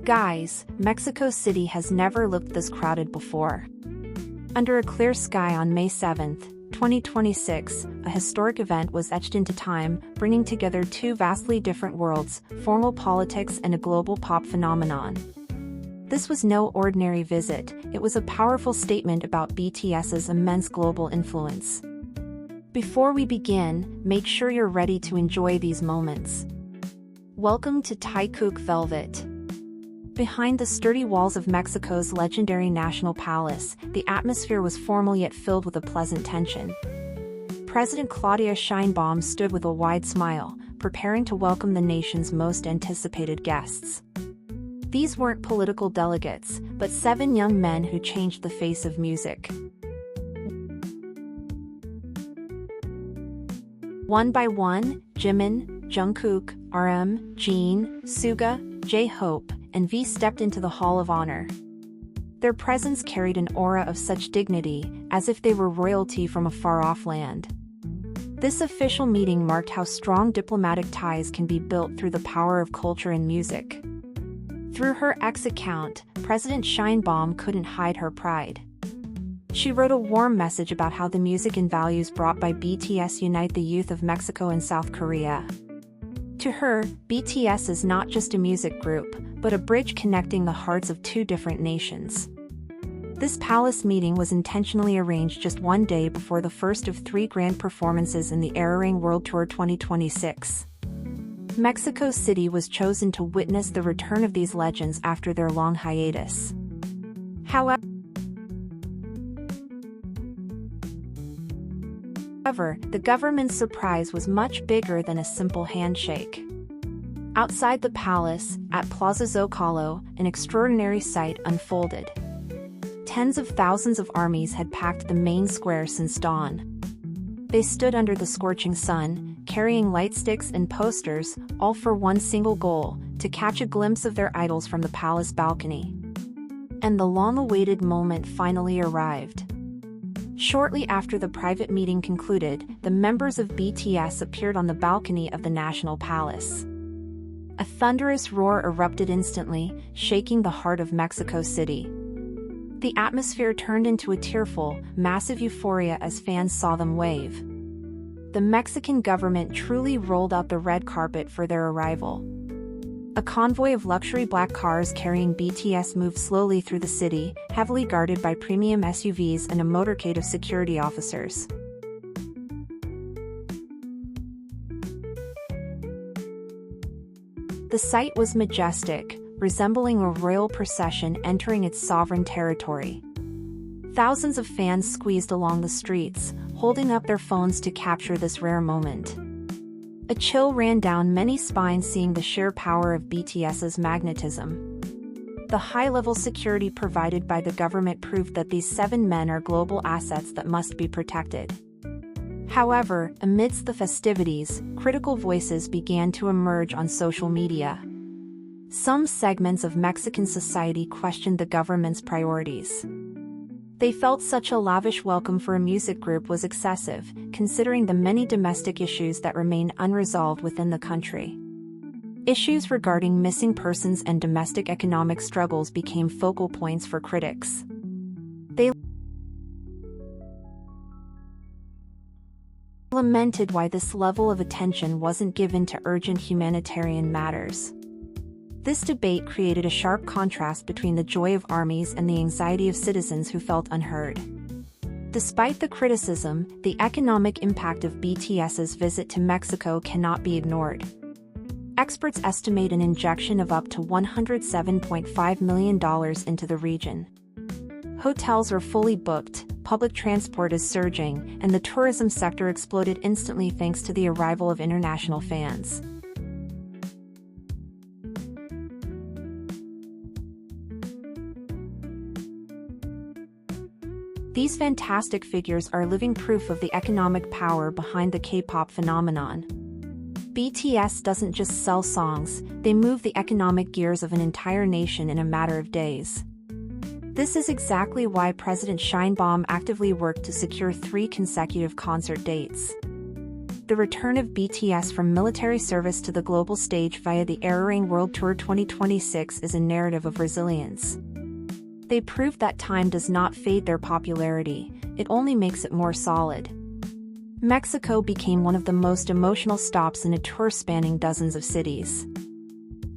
Guys, Mexico City has never looked this crowded before. Under a clear sky on May 7, 2026, a historic event was etched into time, bringing together two vastly different worlds, formal politics and a global pop phenomenon. This was no ordinary visit, it was a powerful statement about BTS's immense global influence. Before we begin, make sure you're ready to enjoy these moments. Welcome to Taekook Velvet. Behind the sturdy walls of Mexico's legendary National Palace, the atmosphere was formal yet filled with a pleasant tension. President Claudia Sheinbaum stood with a wide smile, preparing to welcome the nation's most anticipated guests. These weren't political delegates, but 7 young men who changed the face of music. One by one, Jimin, Jungkook, Jimin, Suga, J-Hope, and V stepped into the Hall of Honor. Their presence carried an aura of such dignity, as if they were royalty from a far-off land. This official meeting marked how strong diplomatic ties can be built through the power of culture and music. Through her X account, President Sheinbaum couldn't hide her pride. She wrote a warm message about how the music and values brought by BTS unite the youth of Mexico and South Korea. To her, BTS is not just a music group, but a bridge connecting the hearts of two different nations. This palace meeting was intentionally arranged just one day before the first of 3 grand performances in the Arirang World Tour 2026. Mexico City was chosen to witness the return of these legends after their long hiatus. However, the government's surprise was much bigger than a simple handshake. Outside the palace, at Plaza Zócalo, an extraordinary sight unfolded. Tens of thousands of armies had packed the main square since dawn. They stood under the scorching sun, carrying light sticks and posters, all for one single goal, to catch a glimpse of their idols from the palace balcony. And the long-awaited moment finally arrived. Shortly after the private meeting concluded, the members of BTS appeared on the balcony of the National Palace. A thunderous roar erupted instantly, shaking the heart of Mexico City. The atmosphere turned into a tearful, massive euphoria as fans saw them wave. The Mexican government truly rolled out the red carpet for their arrival. A convoy of luxury black cars carrying BTS moved slowly through the city, heavily guarded by premium SUVs and a motorcade of security officers. The sight was majestic, resembling a royal procession entering its sovereign territory. Thousands of fans squeezed along the streets, holding up their phones to capture this rare moment. A chill ran down many spines seeing the sheer power of BTS's magnetism. The high-level security provided by the government proved that these 7 men are global assets that must be protected. However, amidst the festivities, critical voices began to emerge on social media. Some segments of Mexican society questioned the government's priorities. They felt such a lavish welcome for a music group was excessive, considering the many domestic issues that remain unresolved within the country. Issues regarding missing persons and domestic economic struggles became focal points for critics. They lamented why this level of attention wasn't given to urgent humanitarian matters. This debate created a sharp contrast between the joy of armies and the anxiety of citizens who felt unheard. Despite the criticism, the economic impact of BTS's visit to Mexico cannot be ignored. Experts estimate an injection of up to $107.5 million into the region. Hotels are fully booked, public transport is surging, and the tourism sector exploded instantly thanks to the arrival of international fans. These fantastic figures are living proof of the economic power behind the K-pop phenomenon. BTS doesn't just sell songs, they move the economic gears of an entire nation in a matter of days. This is exactly why President Sheinbaum actively worked to secure 3 consecutive concert dates. The return of BTS from military service to the global stage via the Arirang World Tour 2026 is a narrative of resilience. They proved that time does not fade their popularity, it only makes it more solid. Mexico became one of the most emotional stops in a tour spanning dozens of cities.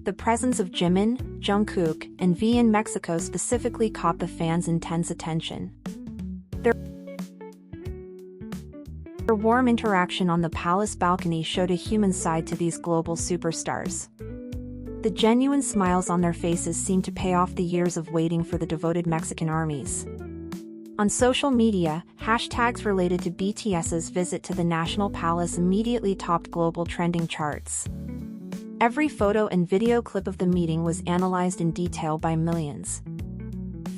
The presence of Jimin, Jungkook, and V in Mexico specifically caught the fans' intense attention. Their warm interaction on the palace balcony showed a human side to these global superstars. The genuine smiles on their faces seemed to pay off the years of waiting for the devoted Mexican armies. On social media, hashtags related to BTS's visit to the National Palace immediately topped global trending charts. Every photo and video clip of the meeting was analyzed in detail by millions.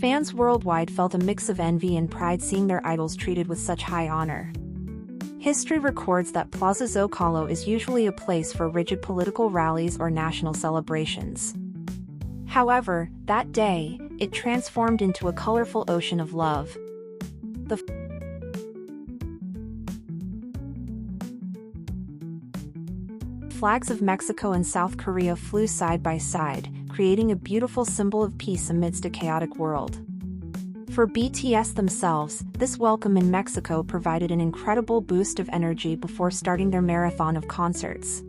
Fans worldwide felt a mix of envy and pride seeing their idols treated with such high honor. History records that Plaza Zócalo is usually a place for rigid political rallies or national celebrations. However, that day, it transformed into a colorful ocean of love. The flags of Mexico and South Korea flew side by side, creating a beautiful symbol of peace amidst a chaotic world. For BTS themselves, this welcome in Mexico provided an incredible boost of energy before starting their marathon of concerts.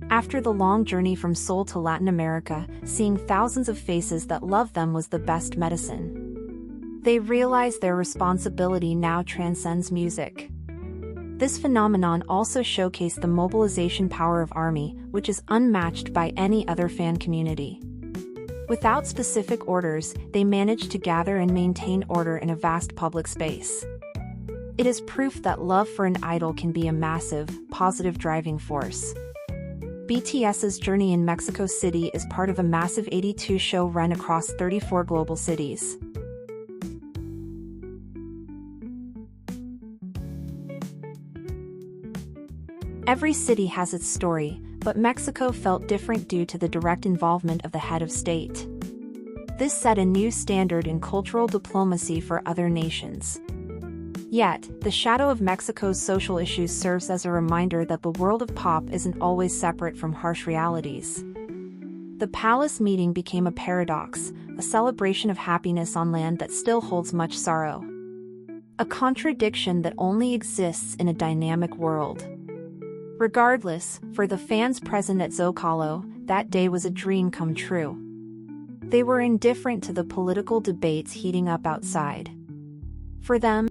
After the long journey from Seoul to Latin America, seeing thousands of faces that loved them was the best medicine. They realized their responsibility now transcends music. This phenomenon also showcased the mobilization power of ARMY, which is unmatched by any other fan community. Without specific orders, they managed to gather and maintain order in a vast public space. It is proof that love for an idol can be a massive, positive driving force. BTS's journey in Mexico City is part of a massive 82-show run across 34 global cities. Every city has its story, but Mexico felt different due to the direct involvement of the head of state. This set a new standard in cultural diplomacy for other nations. Yet, the shadow of Mexico's social issues serves as a reminder that the world of pop isn't always separate from harsh realities. The palace meeting became a paradox, a celebration of happiness on land that still holds much sorrow. A contradiction that only exists in a dynamic world. Regardless, for the fans present at Zócalo, that day was a dream come true. They were indifferent to the political debates heating up outside. For them,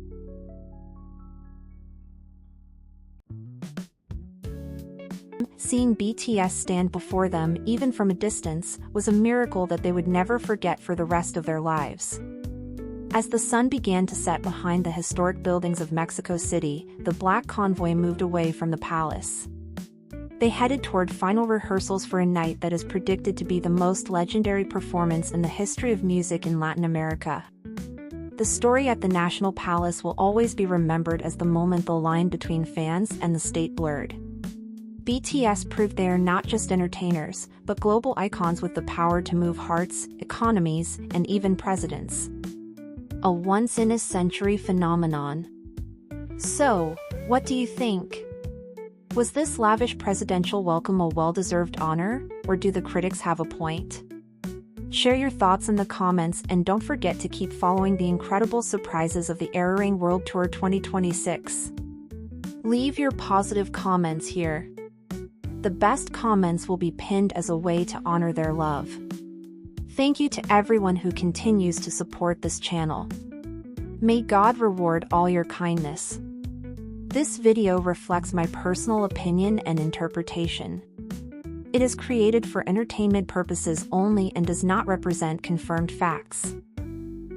seeing BTS stand before them even from a distance was a miracle that they would never forget for the rest of their lives. As the sun began to set behind the historic buildings of Mexico City, the black convoy moved away from the palace. They headed toward final rehearsals for a night that is predicted to be the most legendary performance in the history of music in Latin America. The story at the National Palace will always be remembered as the moment the line between fans and the state blurred. BTS proved they are not just entertainers, but global icons with the power to move hearts, economies, and even presidents. A once-in-a-century phenomenon. So, what do you think? Was this lavish presidential welcome a well-deserved honor, or do the critics have a point? Share your thoughts in the comments and don't forget to keep following the incredible surprises of the Arirang World Tour 2026. Leave your positive comments here. The best comments will be pinned as a way to honor their love. Thank you to everyone who continues to support this channel. May God reward all your kindness. This video reflects my personal opinion and interpretation. It is created for entertainment purposes only and does not represent confirmed facts.